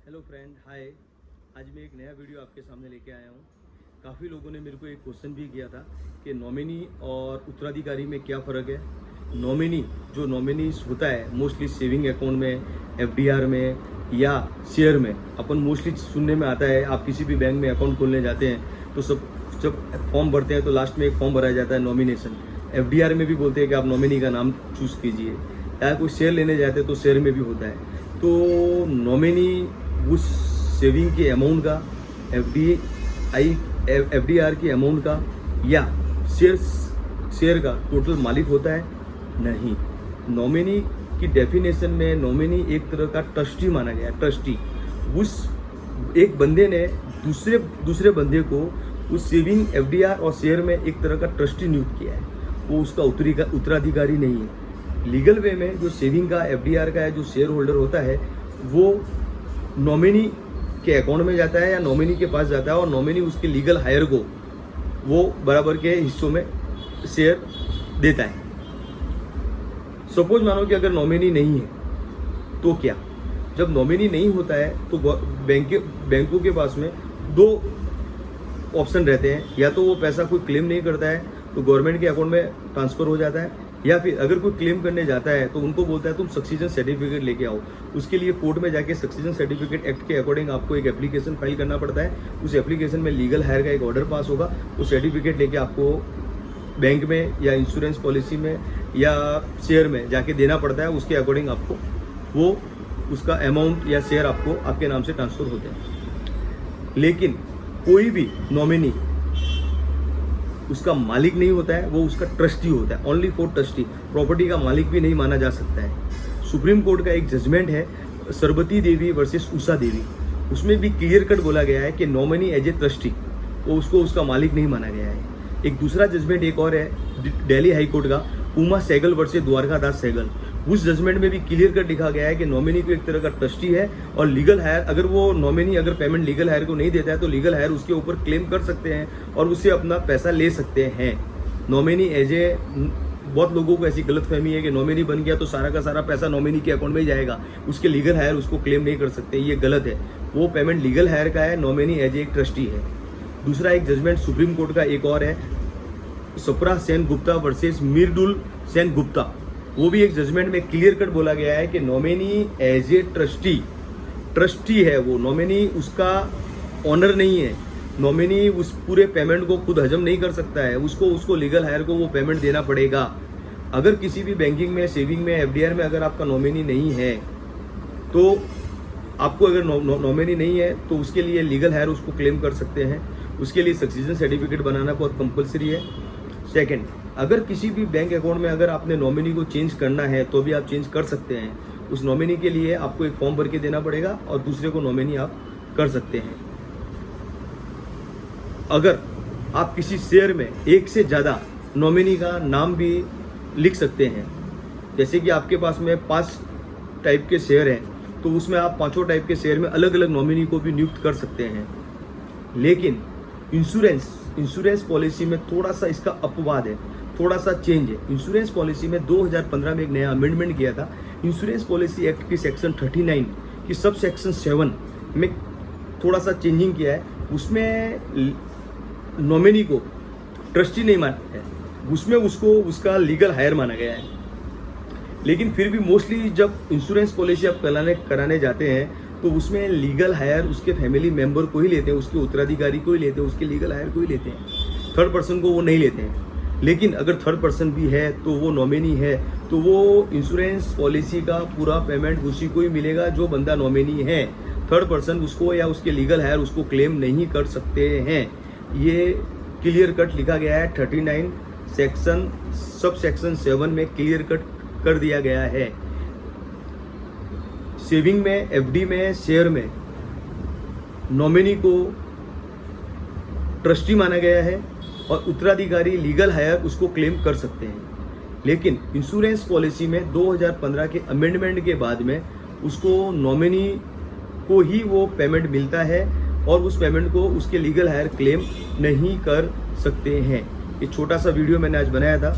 Hello friend, हाय। आज मैं एक नया वीडियो आपके सामने लेके आया हूँ। काफ़ी लोगों ने मेरे को एक क्वेश्चन भी किया था कि नॉमिनी और उत्तराधिकारी में क्या फ़र्क है। नॉमिनी जो नॉमिनी होता है मोस्टली सेविंग अकाउंट में, एफडीआर में या शेयर में अपन मोस्टली सुनने में आता है। आप किसी भी बैंक में अकाउंट खोलने जाते हैं तो जब फॉर्म भरते हैं तो लास्ट में एक फॉर्म भरा जाता है नॉमिनेशन। एफडीआर में भी बोलते हैं कि आप नॉमिनी का नाम चूज़ कीजिए, या कोई शेयर लेने जाते हैं तो शेयर में भी होता है। तो नॉमिनी उस सेविंग के अमाउंट का, एफडीआर की अमाउंट का या शेयर का टोटल मालिक होता है? नहीं। नॉमिनी की डेफिनेशन में नॉमिनी एक तरह का ट्रस्टी माना गया। ट्रस्टी उस एक बंदे ने दूसरे बंदे को उस सेविंग, एफडीआर और शेयर में एक तरह का ट्रस्टी नियुक्त किया है। वो उसका उत्तराधिकारी नहीं है। लीगल वे में जो सेविंग का, एफडीआर का है, जो शेयर होल्डर होता है वो नॉमिनी के अकाउंट में जाता है या नॉमिनी के पास जाता है और नॉमिनी उसके लीगल हायर को वो बराबर के हिस्सों में शेयर देता है। सपोज मानो कि अगर नॉमिनी नहीं है तो क्या? जब नॉमिनी नहीं होता है तो बैंकों के पास में दो ऑप्शन रहते हैं। या तो वो पैसा कोई क्लेम नहीं करता है तो गवर्नमेंट के अकाउंट में ट्रांसफर हो जाता है, या फिर अगर कोई क्लेम करने जाता है तो उनको बोलता है तुम सक्सीजन सर्टिफिकेट लेके आओ। उसके लिए कोर्ट में जाके सक्सीजन सर्टिफिकेट एक्ट के अकॉर्डिंग आपको एक एप्लीकेशन फाइल करना पड़ता है। उस एप्लीकेशन में लीगल हायर का एक ऑर्डर पास होगा। उस सर्टिफिकेट लेके आपको बैंक में या इंश्योरेंस पॉलिसी में या शेयर में जाके देना पड़ता है। उसके अकॉर्डिंग आपको वो उसका अमाउंट या शेयर आपको आपके नाम से ट्रांसफर होते हैं। लेकिन कोई भी नॉमिनी उसका मालिक नहीं होता है, वो उसका ट्रस्टी होता है। ओनली फॉर ट्रस्टी, प्रॉपर्टी का मालिक भी नहीं माना जा सकता है। सुप्रीम कोर्ट का एक जजमेंट है सरबती देवी वर्सेस उषा देवी। उसमें भी क्लियर कट बोला गया है कि नॉमिनी एज ए ट्रस्टी वो उसको उसका मालिक नहीं माना गया है। एक दूसरा जजमेंट एक और है दिल्ली हाई कोर्ट का, उमा सहगल वर्सेस द्वारकादास सहगल। उस जजमेंट में भी क्लियर कट लिखा गया है कि नॉमिनी को एक तरह का ट्रस्टी है और लीगल हायर, अगर वो नॉमिनी अगर पेमेंट लीगल हायर को नहीं देता है तो लीगल हायर उसके ऊपर क्लेम कर सकते हैं और उससे अपना पैसा ले सकते हैं। नॉमिनी एज ए, बहुत लोगों को ऐसी गलतफहमी है कि नॉमिनी बन गया तो सारा का सारा पैसा नॉमिनी के अकाउंट में ही जाएगा, उसके लीगल हायर उसको क्लेम नहीं कर सकते। ये गलत है। वो पेमेंट लीगल हायर का है, नॉमिनी एज ए एक ट्रस्टी है। दूसरा एक जजमेंट सुप्रीम कोर्ट का एक और है सप्रा सेन गुप्ता वर्सेस मिर्दुल सेन गुप्ता। वो भी एक जजमेंट में क्लियर कट बोला गया है कि नॉमिनी एज ए ट्रस्टी है। वो नॉमिनी उसका ऑनर नहीं है। नॉमिनी उस पूरे पेमेंट को खुद हजम नहीं कर सकता है। उसको लीगल हायर को वो पेमेंट देना पड़ेगा। अगर किसी भी बैंकिंग में, सेविंग में, एफडीआर में अगर आपका नॉमिनी नहीं है तो आपको, अगर नॉमिनी नहीं है तो उसके लिए लीगल हायर उसको क्लेम कर सकते हैं। उसके लिए सक्सीजन सर्टिफिकेट बनाना बहुत कंपलसरी है। सेकंड, अगर किसी भी बैंक अकाउंट में अगर आपने नॉमिनी को चेंज करना है तो भी आप चेंज कर सकते हैं। उस नॉमिनी के लिए आपको एक फॉर्म भर के देना पड़ेगा और दूसरे को नॉमिनी आप कर सकते हैं। अगर आप किसी शेयर में एक से ज़्यादा नॉमिनी का नाम भी लिख सकते हैं, जैसे कि आपके पास में 5 टाइप के शेयर हैं तो उसमें आप 5 टाइप के शेयर में अलग अलग नॉमिनी को भी नियुक्त कर सकते हैं। लेकिन इंश्योरेंस पॉलिसी में थोड़ा सा इसका अपवाद है, थोड़ा सा चेंज है। इंश्योरेंस पॉलिसी में 2015 में एक नया अमेंडमेंट किया था। इंश्योरेंस पॉलिसी एक्ट की सेक्शन 39 की सब सेक्शन 7 में थोड़ा सा चेंजिंग किया है। उसमें नॉमिनी को ट्रस्टी नहीं माना है, उसमें उसको उसका लीगल हायर माना गया है। लेकिन फिर भी मोस्टली जब इंश्योरेंस पॉलिसी आप कराने जाते हैं तो उसमें लीगल हायर उसके फैमिली मेंबर को ही लेते हैं, उसके उत्तराधिकारी को ही लेते हैं, उसके लीगल हायर को ही लेते हैं। थर्ड पर्सन को वो नहीं लेते हैं। लेकिन अगर थर्ड पर्सन भी है तो वो नॉमिनी है तो वो इंश्योरेंस पॉलिसी का पूरा पेमेंट उसी को ही मिलेगा जो बंदा नॉमिनी है। थर्ड पर्सन उसको या उसके लीगल हायर उसको क्लेम नहीं कर सकते हैं। ये क्लियर कट लिखा गया है 39 सेक्शन सब सेक्शन 7 में क्लियर कट कर दिया गया है। सेविंग में, एफडी में, शेयर में नॉमिनी को ट्रस्टी माना गया है और उत्तराधिकारी, लीगल हायर उसको क्लेम कर सकते हैं। लेकिन इंश्योरेंस पॉलिसी में 2015 के अमेंडमेंट के बाद में उसको नॉमिनी को ही वो पेमेंट मिलता है और उस पेमेंट को उसके लीगल हायर क्लेम नहीं कर सकते हैं। ये छोटा सा वीडियो मैंने आज बनाया था।